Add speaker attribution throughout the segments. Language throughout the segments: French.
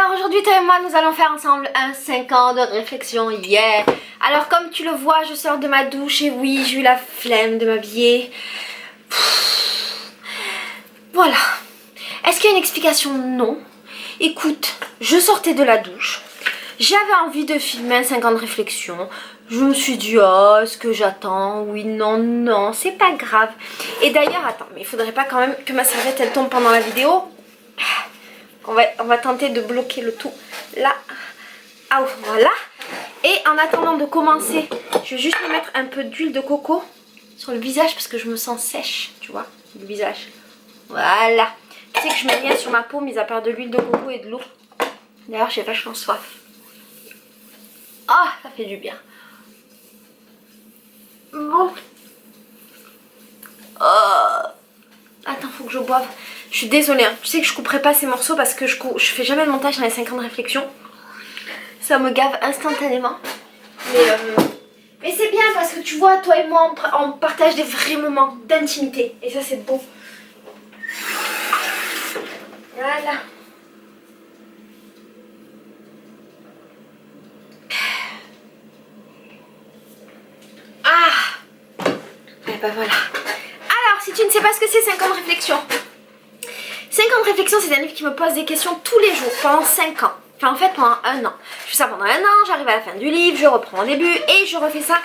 Speaker 1: Alors aujourd'hui toi et moi nous allons faire ensemble un 5 ans de réflexion, yeah. Alors comme tu le vois je sors de ma douche et oui j'ai eu la flemme de m'habiller. Voilà. Est-ce qu'il y a une explication? Non. Écoute, je sortais de la douche, j'avais envie de filmer un 5 ans de réflexion. Je me suis dit, oh, est-ce que j'attends? Oui, non, non, c'est pas grave. Et d'ailleurs, attends, mais il faudrait pas quand même que ma serviette elle tombe pendant la vidéo. On va tenter de bloquer le tout là. Ah, voilà. Et en attendant de commencer, je vais juste me mettre un peu d'huile de coco sur le visage parce que je me sens sèche, tu vois, le visage. Voilà. Tu sais que je mets rien sur ma peau, mis à part de l'huile de coco et de l'eau. D'ailleurs, j'ai vachement soif. Ah, ça fait du bien. Bon. Attends, faut que je boive. Je suis désolée, hein. Tu sais que je couperai pas ces morceaux parce que je fais jamais le montage dans les 5 ans de réflexion. Ça me gave instantanément. Mais c'est bien parce que tu vois, toi et moi, on partage des vrais moments d'intimité. Et ça, c'est beau. Voilà. Et ben voilà. Alors, si tu ne sais pas ce que c'est 5 ans de réflexion. 5 ans de réflexion, c'est un livre qui me pose des questions tous les jours, pendant 5 ans. Enfin, en fait, pendant un an. Je fais ça pendant un an, j'arrive à la fin du livre, je reprends au début et je refais ça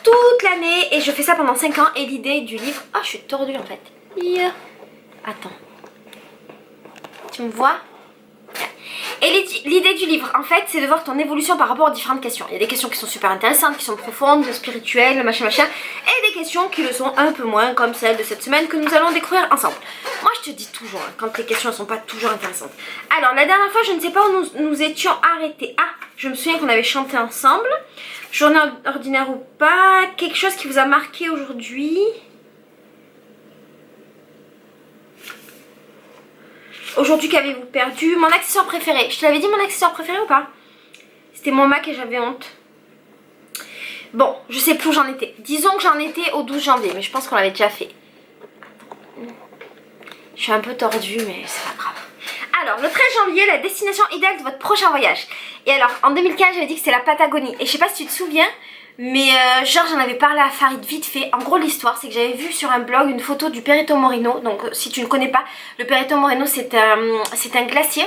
Speaker 1: toute l'année. Et je fais ça pendant 5 ans. Et l'idée du livre... Ah, je suis tordue en fait. Yeah. Attends. Tu me vois? Et l'idée du livre, en fait, c'est de voir ton évolution par rapport aux différentes questions. Il y a des questions qui sont super intéressantes, qui sont profondes, spirituelles, machin machin. Et des questions qui le sont un peu moins, comme celle de cette semaine que nous allons découvrir ensemble. Moi, je te dis toujours, hein, quand les questions ne sont pas toujours intéressantes. Alors, la dernière fois, je ne sais pas où nous étions arrêtés. Ah, je me souviens qu'on avait chanté ensemble. Journée ordinaire ou pas. Quelque chose qui vous a marqué aujourd'hui? Aujourd'hui, qu'avez-vous perdu? Mon accessoire préféré. Je te l'avais dit mon accessoire préféré ou pas? C'était mon Mac et j'avais honte. Bon, je sais plus où j'en étais. Disons que j'en étais au 12 janvier, mais je pense qu'on l'avait déjà fait. Je suis un peu tordue, mais c'est pas grave. Alors, le 13 janvier, la destination idéale de votre prochain voyage. Et alors, en 2015, j'avais dit que c'était la Patagonie. Et je sais pas si tu te souviens, mais genre j'en avais parlé à Farid vite fait. En gros, l'histoire, c'est que j'avais vu sur un blog une photo du Perito Moreno. Donc, si tu ne connais pas, le Perito Moreno, c'est un glacier.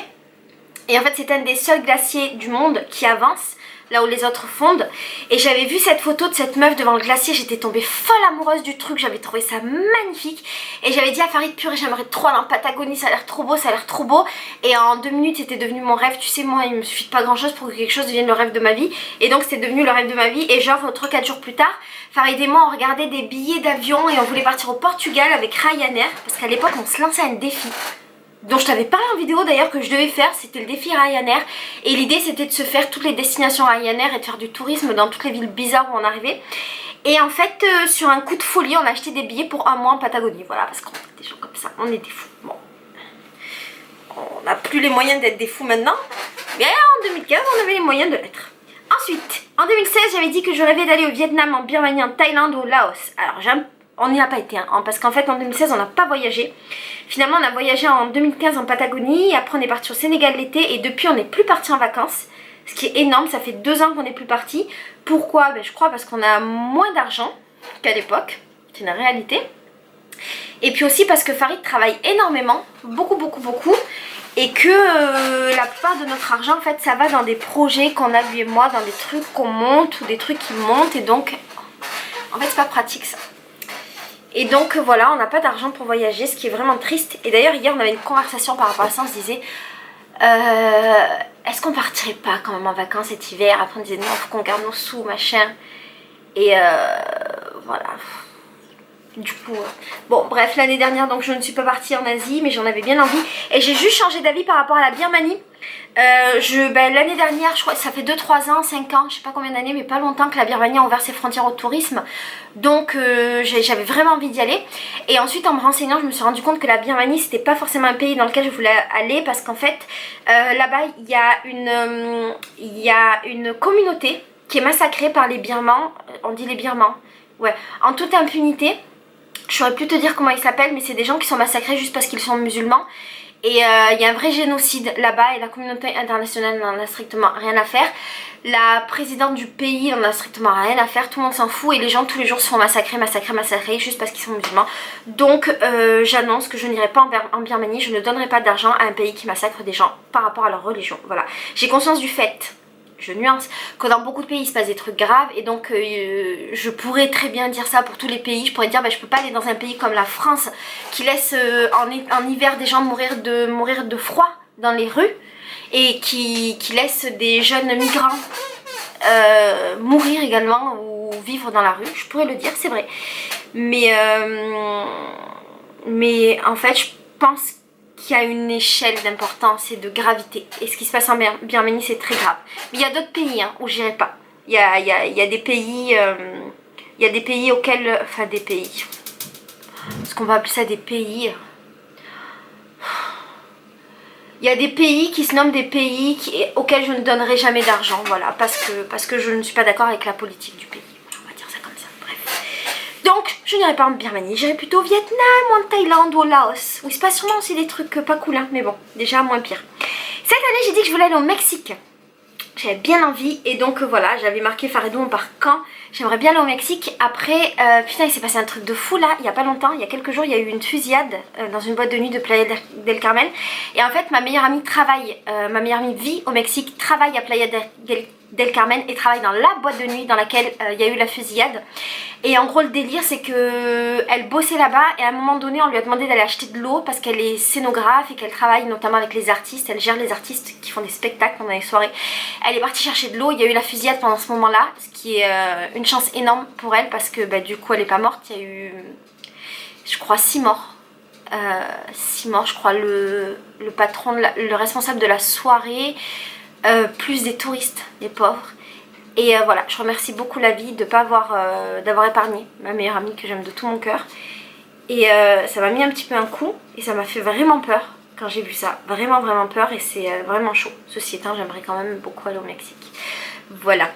Speaker 1: Et en fait, c'est un des seuls glaciers du monde qui avance, là où les autres fondent. Et j'avais vu cette photo de cette meuf devant le glacier, j'étais tombée folle amoureuse du truc, j'avais trouvé ça magnifique. Et j'avais dit à Farid, purée, j'aimerais trop aller en Patagonie, ça a l'air trop beau, ça a l'air trop beau. Et en 2 minutes, c'était devenu mon rêve. Tu sais, moi, il me suffit de pas grand chose pour que quelque chose devienne le rêve de ma vie. Et donc, c'est devenu le rêve de ma vie. Et genre, 3-4 jours plus tard, Farid et moi, on regardait des billets d'avion et on voulait partir au Portugal avec Ryanair. Parce qu'à l'époque, on se lançait un défi dont je t'avais parlé en vidéo d'ailleurs que je devais faire, c'était le défi Ryanair. Et l'idée c'était de se faire toutes les destinations Ryanair et de faire du tourisme dans toutes les villes bizarres où on arrivait. Et en fait sur un coup de folie on a acheté des billets pour un mois en Patagonie. Voilà, parce qu'on est des gens comme ça, on est des fous. Bon, on n'a plus les moyens d'être des fous maintenant, mais en 2015 on avait les moyens de l'être. Ensuite, en 2016 j'avais dit que je rêvais d'aller au Vietnam, en Birmanie, en Thaïlande ou au Laos. Alors on n'y a pas été, hein, parce qu'en fait en 2016 on n'a pas voyagé. Finalement on a voyagé en 2015 en Patagonie, et après on est parti au Sénégal l'été et depuis on n'est plus parti en vacances. Ce qui est énorme, ça fait 2 ans qu'on n'est plus parti. Pourquoi? Ben, je crois parce qu'on a moins d'argent qu'à l'époque, c'est une réalité. Et puis aussi parce que Farid travaille énormément, beaucoup. Et que la plupart de notre argent en fait ça va dans des projets qu'on a lui et moi, dans des trucs qu'on monte ou des trucs qui montent. Et donc en fait c'est pas pratique ça. Et donc voilà, on n'a pas d'argent pour voyager, ce qui est vraiment triste. Et d'ailleurs hier on avait une conversation par rapport à ça, on se disait est-ce qu'on partirait pas quand même en vacances cet hiver? Après on disait non, faut qu'on garde nos sous, machin. Et voilà. Du coup, bon bref, l'année dernière donc je ne suis pas partie en Asie, mais j'en avais bien envie. Et j'ai juste changé d'avis par rapport à la Birmanie. L'année dernière, je crois, ça fait 2-3 ans, 5 ans, je sais pas combien d'années, mais pas longtemps que la Birmanie a ouvert ses frontières au tourisme. Donc j'avais vraiment envie d'y aller. Et ensuite en me renseignant, je me suis rendu compte que la Birmanie c'était pas forcément un pays dans lequel je voulais aller. Parce qu'en fait, là-bas il y a une communauté qui est massacrée par les Birmans. On dit les Birmans, ouais, en toute impunité. Je saurais plus te dire comment ils s'appellent, mais c'est des gens qui sont massacrés juste parce qu'ils sont musulmans. Et il y a un vrai génocide là-bas et la communauté internationale n'en a strictement rien à faire. La présidente du pays n'en a strictement rien à faire, tout le monde s'en fout et les gens tous les jours se font massacrer juste parce qu'ils sont musulmans. Donc j'annonce que je n'irai pas en Birmanie, je ne donnerai pas d'argent à un pays qui massacre des gens par rapport à leur religion. Voilà, j'ai conscience du fait, je nuance, que dans beaucoup de pays il se passe des trucs graves et donc je pourrais très bien dire ça pour tous les pays. Je pourrais dire je peux pas aller dans un pays comme la France qui laisse en hiver des gens mourir de froid dans les rues et qui laisse des jeunes migrants mourir également ou vivre dans la rue. Je pourrais le dire, c'est vrai, mais en fait je pense qu'il y a une échelle d'importance et de gravité. Et ce qui se passe en Birmanie, c'est très grave. Mais il y a d'autres pays où j'irai pas. Il y a des pays... il y a des pays auxquels... Enfin, des pays... Est-ce qu'on va appeler ça des pays? Il y a des pays qui se nomment des pays auxquels je ne donnerai jamais d'argent. Voilà, parce que je ne suis pas d'accord avec la politique du pays. On va dire ça comme ça. Bref. Donc, je n'irai pas en Birmanie, j'irai plutôt au Vietnam ou en Thaïlande ou au Laos. Où il se passe sûrement aussi des trucs pas cool, hein, mais bon, déjà moins pire. Cette année, j'ai dit que je voulais aller au Mexique. J'avais bien envie et donc voilà, j'avais marqué Faridou, on part quand? J'aimerais bien aller au Mexique. Après, putain, il s'est passé un truc de fou là, il y a pas longtemps, il y a quelques jours, il y a eu une fusillade dans une boîte de nuit de Playa del Carmen. Et en fait, ma meilleure amie vit au Mexique, travaille à Playa del Carmen et travaille dans la boîte de nuit dans laquelle il y a eu la fusillade. Et en gros le délire c'est que elle bossait là-bas et à un moment donné on lui a demandé d'aller acheter de l'eau parce qu'elle est scénographe et qu'elle travaille notamment avec les artistes, elle gère les artistes qui font des spectacles pendant les soirées. Elle est partie chercher de l'eau, il y a eu la fusillade pendant ce moment-là, ce qui est une chance énorme pour elle parce que du coup elle est pas morte, il y a eu je crois 6 morts. 6 morts, je crois, le patron, le responsable de la soirée, plus des touristes, les pauvres. Et voilà, je remercie beaucoup la vie de ne pas d'avoir épargné ma meilleure amie que j'aime de tout mon cœur. Et ça m'a mis un petit peu un coup et ça m'a fait vraiment peur quand j'ai vu ça. Vraiment peur et c'est vraiment chaud. Ceci étant, j'aimerais quand même beaucoup aller au Mexique. Voilà.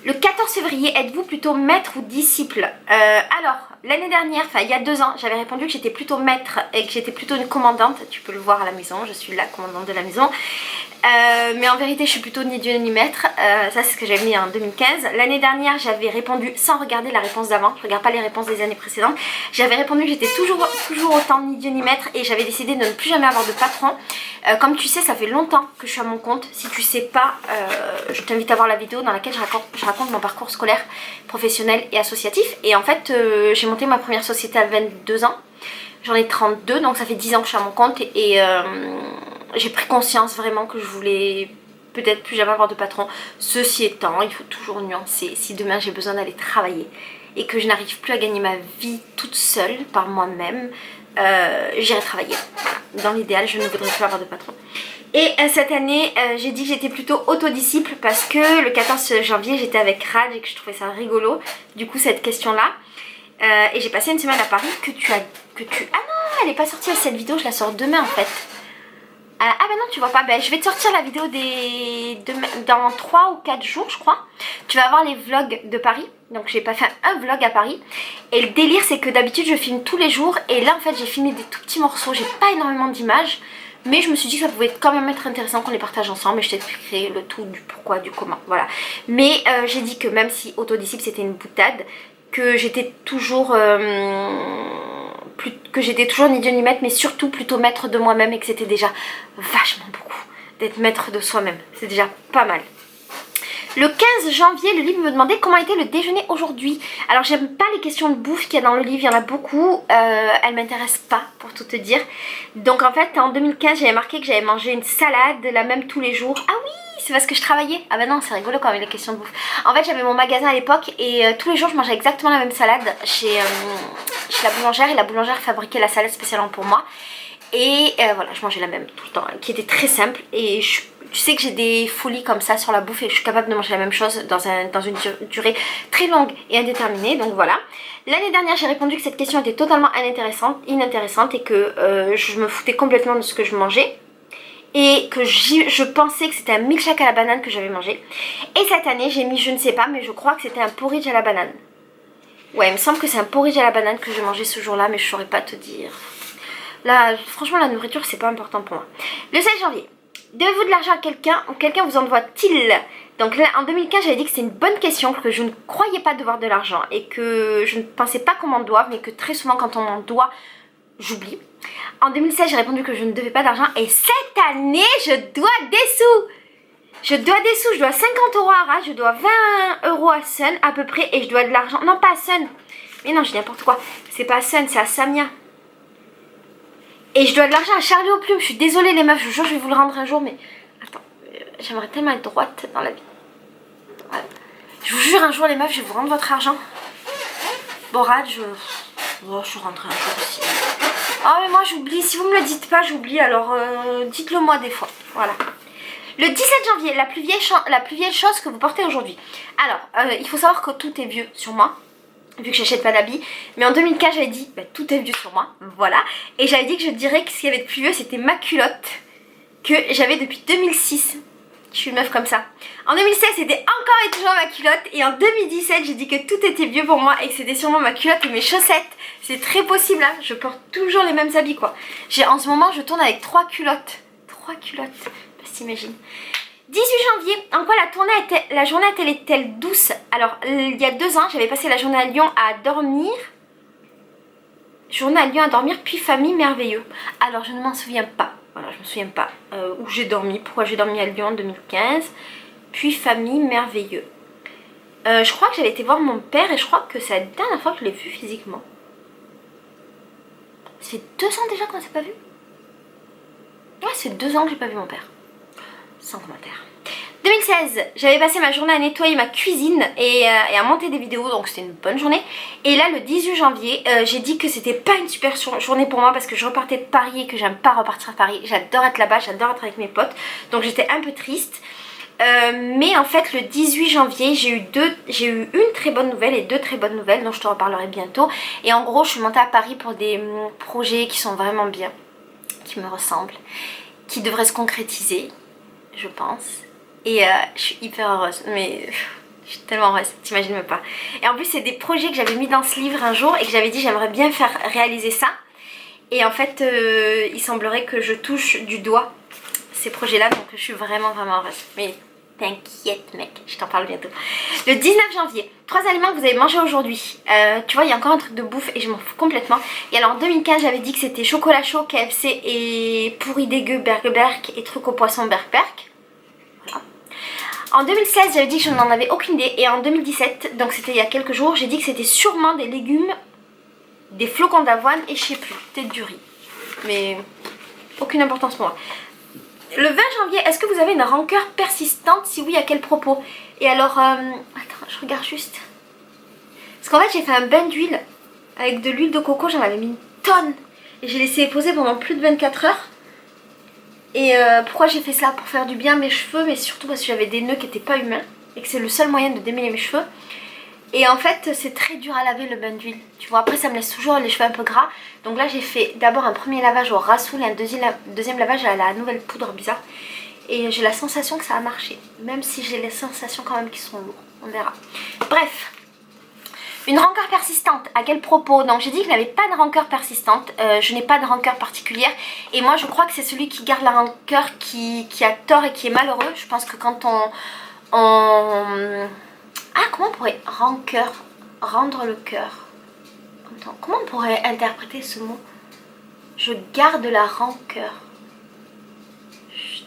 Speaker 1: Le 14 février, êtes-vous plutôt maître ou disciple? Alors, l'année dernière, enfin il y a 2 ans, j'avais répondu que j'étais plutôt maître et que j'étais plutôt une commandante. Tu peux le voir à la maison, je suis la commandante de la maison. Mais en vérité je suis plutôt ni Dieu ni maître, ça c'est ce que j'avais mis en 2015. L'année dernière j'avais répondu sans regarder la réponse d'avant, je regarde pas les réponses des années précédentes. J'avais répondu que j'étais toujours autant ni Dieu ni maître et j'avais décidé de ne plus jamais avoir de patron. Comme tu sais ça fait longtemps que je suis à mon compte, si tu sais pas je t'invite à voir la vidéo dans laquelle je raconte mon parcours scolaire, professionnel et associatif. Et en fait j'ai monté ma première société à 22 ans, j'en ai 32 donc ça fait 10 ans que je suis à mon compte et j'ai pris conscience vraiment que je voulais peut-être plus jamais avoir de patron. Ceci étant, il faut toujours nuancer. Si demain j'ai besoin d'aller travailler et que je n'arrive plus à gagner ma vie toute seule par moi-même, j'irai travailler. Dans l'idéal, je ne voudrais plus avoir de patron. Et cette année, j'ai dit que j'étais plutôt autodisciple parce que le 14 janvier, j'étais avec Raj et que je trouvais ça rigolo. Du coup, cette question-là. Et j'ai passé une semaine à Paris Ah non, elle n'est pas sortie cette vidéo, je la sors demain en fait. Ah bah non tu vois pas, je vais te sortir la vidéo dans 3 ou 4 jours je crois. Tu vas voir les vlogs de Paris. Donc j'ai pas fait un vlog à Paris. Et le délire c'est que d'habitude je filme tous les jours. Et là en fait j'ai filmé des tout petits morceaux. J'ai pas énormément d'images. Mais je me suis dit que ça pouvait quand même être intéressant qu'on les partage ensemble. Et je t'expliquerai le tout du pourquoi, du comment. Voilà. Mais j'ai dit que même si autodisciple c'était une boutade, que j'étais toujours... que j'étais toujours ni Dieu ni maître, mais surtout plutôt maître de moi-même et que c'était déjà vachement beaucoup d'être maître de soi-même. C'est déjà pas mal. Le 15 janvier, le livre me demandait comment était le déjeuner aujourd'hui. Alors j'aime pas les questions de bouffe qu'il y a dans le livre, il y en a beaucoup. Elles m'intéressent pas pour tout te dire. Donc en fait en 2015 j'avais marqué que j'avais mangé une salade, la même tous les jours. Ah oui, c'est parce que je travaillais. Ah bah non, c'est rigolo quand même les questions de bouffe. En fait j'avais mon magasin à l'époque et tous les jours je mangeais exactement la même salade chez la boulangère. Et la boulangère fabriquait la salade spécialement pour moi. Et voilà, je mangeais la même tout le temps, qui était très simple. Et tu sais que j'ai des folies comme ça sur la bouffe et je suis capable de manger la même chose dans une durée très longue et indéterminée. Donc voilà. L'année dernière j'ai répondu que cette question était totalement inintéressante et que je me foutais complètement de ce que je mangeais. Et que je pensais que c'était un milkshake à la banane que j'avais mangé. Et cette année j'ai mis je ne sais pas, mais je crois que c'était un porridge à la banane. Ouais, il me semble que c'est un porridge à la banane que j'ai mangé ce jour-là, mais je saurais pas te dire. Là, franchement, la nourriture, c'est pas important pour moi. Le 16 janvier, devez-vous de l'argent à quelqu'un ou quelqu'un vous envoie-t-il? Donc là, en 2015, j'avais dit que c'était une bonne question, que je ne croyais pas devoir de l'argent et que je ne pensais pas qu'on m'en doive, mais que très souvent, quand on m'en doit, j'oublie. En 2016, j'ai répondu que je ne devais pas d'argent et cette année, je dois des sous. Je dois 50 € à Rad, je dois 20 € à Sun à peu près et je dois de l'argent. Non, pas à Sun. Mais non, je dis n'importe quoi. C'est pas à Sun, c'est à Samia. Et je dois de l'argent à Charlie aux plumes. Je suis désolée les meufs, je vous jure, je vais vous le rendre un jour, mais... Attends, j'aimerais tellement être droite dans la vie. Voilà. Je vous jure, un jour les meufs, je vais vous rendre votre argent. Bon, Rad, oh, je suis rentrée un jour aussi. Oh, mais moi j'oublie. Si vous me le dites pas, j'oublie. Alors, dites-le moi des fois. Voilà. Le 17 janvier, la plus vieille chose que vous portez aujourd'hui. Alors, il faut savoir que tout est vieux sur moi. Vu que j'achète pas d'habits. Mais en 2015 j'avais dit bah, tout est vieux sur moi. Voilà. Et j'avais dit que je dirais que ce qu'il y avait de plus vieux c'était ma culotte. Que j'avais depuis 2006. Je suis une meuf comme ça. En 2016 c'était encore et toujours ma culotte. Et en 2017 j'ai dit que tout était vieux pour moi. Et que c'était sûrement ma culotte et mes chaussettes. C'est très possible hein. Je porte toujours les mêmes habits quoi. En ce moment je tourne avec 3 culottes. 3 culottes. Bah, t'imagines. 18 janvier, en quoi la journée est-elle douce? Alors, il y a 2 ans, j'avais passé la journée à Lyon à dormir. Journée à Lyon à dormir, puis famille merveilleux. Alors, je ne m'en souviens pas. Voilà, je me souviens pas où j'ai dormi, pourquoi j'ai dormi à Lyon en 2015. Puis famille merveilleux. Je crois que j'avais été voir mon père et je crois que c'est la dernière fois que je l'ai vu physiquement. C'est 2 ans déjà qu'on ne s'est pas vu? Ouais, c'est 2 ans que j'ai pas vu mon père. Sans commentaire. 2016, j'avais passé ma journée à nettoyer ma cuisine et à monter des vidéos, donc c'était une bonne journée. Et là, le 18 janvier, j'ai dit que c'était pas une super journée pour moi parce que je repartais de Paris et que j'aime pas repartir à Paris. J'adore être là-bas, j'adore être avec mes potes, donc j'étais un peu triste. Mais en fait, le 18 janvier, j'ai eu une très bonne nouvelle et 2 très bonnes nouvelles dont je te reparlerai bientôt. Et en gros, je suis montée à Paris pour des projets qui sont vraiment bien, qui me ressemblent, qui devraient se concrétiser. Je pense. Et je suis hyper heureuse. Mais je suis tellement heureuse, t'imagines même pas. Et en plus c'est des projets que j'avais mis dans ce livre un jour et que j'avais dit j'aimerais bien faire réaliser ça. Et en fait il semblerait que je touche du doigt ces projets là. Donc je suis vraiment heureuse. Mais t'inquiète mec, je t'en parle bientôt. Le 19 janvier, 3 aliments que vous avez mangé aujourd'hui. Tu vois il y a encore un truc de bouffe et je m'en fous complètement. Et alors en 2015 j'avais dit que c'était chocolat chaud, KFC et pourri dégueu, Berk et trucs au poisson Berk. Voilà. En 2016 j'avais dit que je n'en avais aucune idée. Et en 2017, donc c'était il y a quelques jours, j'ai dit que c'était sûrement des légumes, des flocons d'avoine et je sais plus, peut-être du riz. Mais aucune importance pour moi. Le 20 janvier, est-ce que vous avez une rancœur persistante? Si oui, à quel propos? Et alors, attends, je regarde juste. Parce qu'en fait, j'ai fait un bain d'huile avec de l'huile de coco, j'en avais mis une tonne. Et j'ai laissé poser pendant plus de 24 heures. Et pourquoi j'ai fait ça? Pour faire du bien à mes cheveux, mais surtout parce que j'avais des nœuds qui n'étaient pas humains. Et que c'est le seul moyen de démêler mes cheveux. Et en fait, c'est très dur à laver le bain d'huile. Tu vois, après ça me laisse toujours les cheveux un peu gras. Donc là, j'ai fait d'abord un premier lavage au Rassoul et un deuxième lavage à la nouvelle poudre bizarre. Et j'ai la sensation que ça a marché. Même si j'ai les sensations quand même qui sont lourdes. On verra. Bref. Une rancœur persistante, à quel propos? Donc j'ai dit que je n'avais pas de rancœur persistante, je n'ai pas de rancœur particulière. Et moi je crois que c'est celui qui garde la rancœur qui a tort et qui est malheureux. Je pense que quand Ah, comment on pourrait rancœur, rendre le cœur? Attends, comment on pourrait interpréter ce mot? Je garde la rancœur.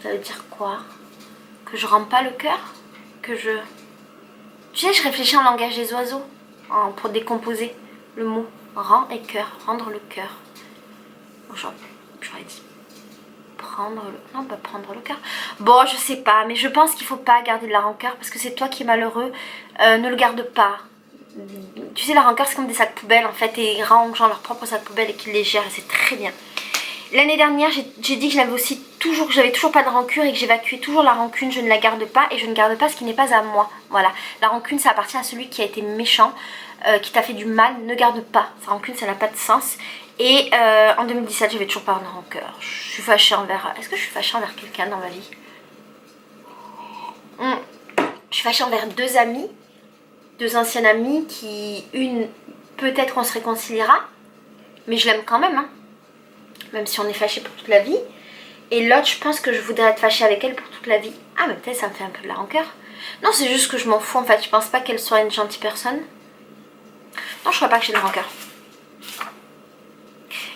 Speaker 1: Ça veut dire quoi? Que je rends pas le cœur? Que je... Tu sais, je réfléchis en langage des oiseaux. Pour décomposer le mot rend et cœur, rendre le cœur. J'aurais dit prendre le... Non, pas prendre le cœur. Bon, je sais pas, mais je pense qu'il faut pas garder de la rancœur parce que c'est toi qui es malheureux. Ne le garde pas. Tu sais, la rancœur c'est comme des sacs poubelles en fait, et ils rangent leur propre sac poubelle et qu'ils les gèrent et c'est très bien. L'année dernière, j'ai dit que j'avais toujours pas de rancune et que j'évacuais toujours la rancune, je ne la garde pas et je ne garde pas ce qui n'est pas à moi. Voilà, la rancune ça appartient à celui qui a été méchant, qui t'a fait du mal, ne garde pas. Sa rancune ça n'a pas de sens. Et en 2017, j'avais toujours pas de rancœur. Je suis fâchée envers... Est-ce que je suis fâchée envers quelqu'un dans ma vie? Je suis fâchée envers 2 amies, 2 anciennes amies qui... Une, peut-être on se réconciliera, mais je l'aime quand même hein. même si on est fâché pour toute la vie. Et l'autre, je pense que je voudrais être fâchée avec elle pour toute la vie. Ah mais peut-être ça me fait un peu de la rancœur. Non, c'est juste que je m'en fous en fait, je pense pas qu'elle soit une gentille personne. Non, je crois pas que j'ai de la rancœur.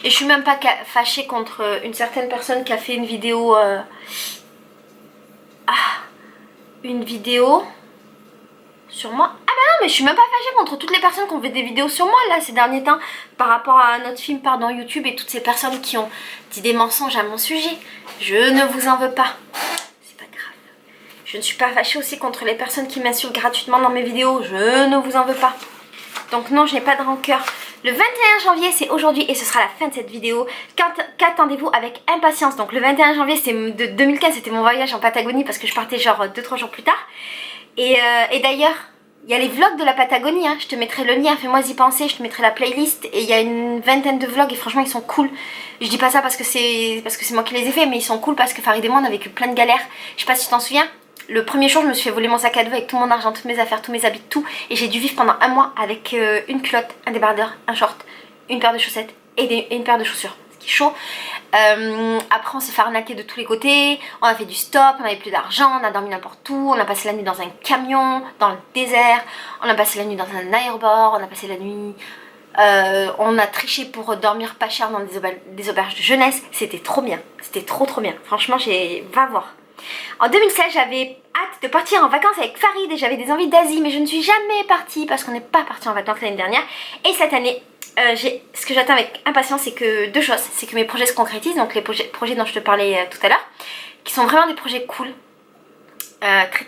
Speaker 1: Et je suis même pas fâchée contre une certaine personne qui a fait une vidéo... une vidéo sur moi. Ah bah non, mais je suis même pas fâchée contre toutes les personnes qui ont fait des vidéos sur moi là ces derniers temps par rapport à notre film Pardon YouTube et toutes ces personnes qui ont dit des mensonges à mon sujet. Je ne vous en veux pas. C'est pas grave. Je ne suis pas fâchée aussi contre les personnes qui m'insultent gratuitement dans mes vidéos. Je ne vous en veux pas. Donc non, je n'ai pas de rancœur. Le 21 janvier, c'est aujourd'hui et ce sera la fin de cette vidéo. Qu'attendez-vous avec impatience? Donc le 21 janvier, c'est de 2015, c'était mon voyage en Patagonie parce que je partais genre 2-3 jours plus tard. Et d'ailleurs, il y a les vlogs de la Patagonie, hein. Je te mettrai le lien, fais-moi y penser, je te mettrai la playlist. Et il y a une vingtaine de vlogs et franchement ils sont cool. Je dis pas ça parce que c'est moi qui les ai fait, mais ils sont cool parce que Farid et moi on a vécu plein de galères. Je sais pas si tu t'en souviens. Le premier jour, je me suis fait voler mon sac à dos avec tout mon argent, toutes mes affaires, tous mes habits, tout. Et j'ai dû vivre pendant un mois avec une culotte, un débardeur, un short, une paire de chaussettes et une paire de chaussures. Ce qui est chaud. Après, on s'est fait arnaquer de tous les côtés. On a fait du stop, on avait plus d'argent, on a dormi n'importe où. On a passé la nuit dans un camion, dans le désert. On a passé la nuit dans un aéroport. On a passé la nuit... on a triché pour dormir pas cher dans des auberges de jeunesse. C'était trop bien. C'était trop bien. Franchement, va voir. En 2016, j'avais hâte de partir en vacances avec Farid et j'avais des envies d'Asie, mais je ne suis jamais partie parce qu'on n'est pas parti en vacances l'année dernière. Et cette année, ce que j'attends avec impatience, c'est que deux choses. C'est que mes projets se concrétisent, donc les projets dont je te parlais tout à l'heure, qui sont vraiment des projets cool. Très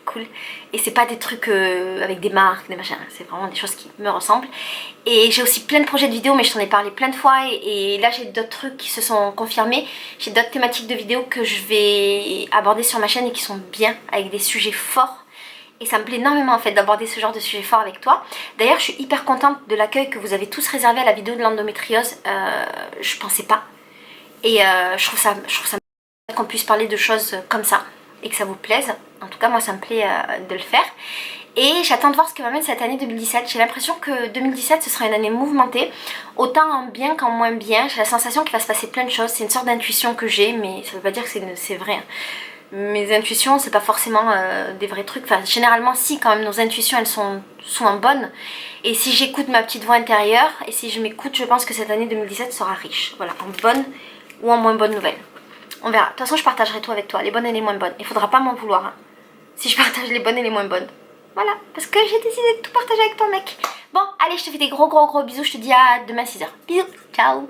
Speaker 1: cool. Et c'est pas des trucs avec des marques, des machins, c'est vraiment des choses qui me ressemblent. Et j'ai aussi plein de projets de vidéos, mais je t'en ai parlé plein de fois. Et là j'ai d'autres trucs qui se sont confirmés. J'ai d'autres thématiques de vidéos que je vais aborder sur ma chaîne et qui sont bien, avec des sujets forts. Et ça me plaît énormément en fait d'aborder ce genre de sujet fort avec toi. D'ailleurs je suis hyper contente de l'accueil que vous avez tous réservé à la vidéo de l'endométriose. Je pensais pas. Et je trouve ça qu'on puisse parler de choses comme ça et que ça vous plaise. En tout cas moi ça me plaît de le faire. Et j'attends de voir ce que va mettre cette année 2017. J'ai l'impression que 2017 ce sera une année mouvementée, autant en bien qu'en moins bien. J'ai la sensation qu'il va se passer plein de choses. C'est une sorte d'intuition que j'ai, mais ça veut pas dire que c'est vrai, hein. Mes intuitions c'est pas forcément des vrais trucs. Enfin généralement si, quand même nos intuitions elles sont souvent bonnes. Et si j'écoute ma petite voix intérieure et si je m'écoute, je pense que cette année 2017 sera riche. Voilà, en bonne ou en moins bonne nouvelle. On verra. De toute façon je partagerai tout avec toi, les bonnes et les moins bonnes. Il faudra pas m'en vouloir, hein, si je partage les bonnes et les moins bonnes. Voilà, parce que j'ai décidé de tout partager avec toi mec. Bon, allez, je te fais des gros bisous, je te dis à demain 6h. Bisous, ciao.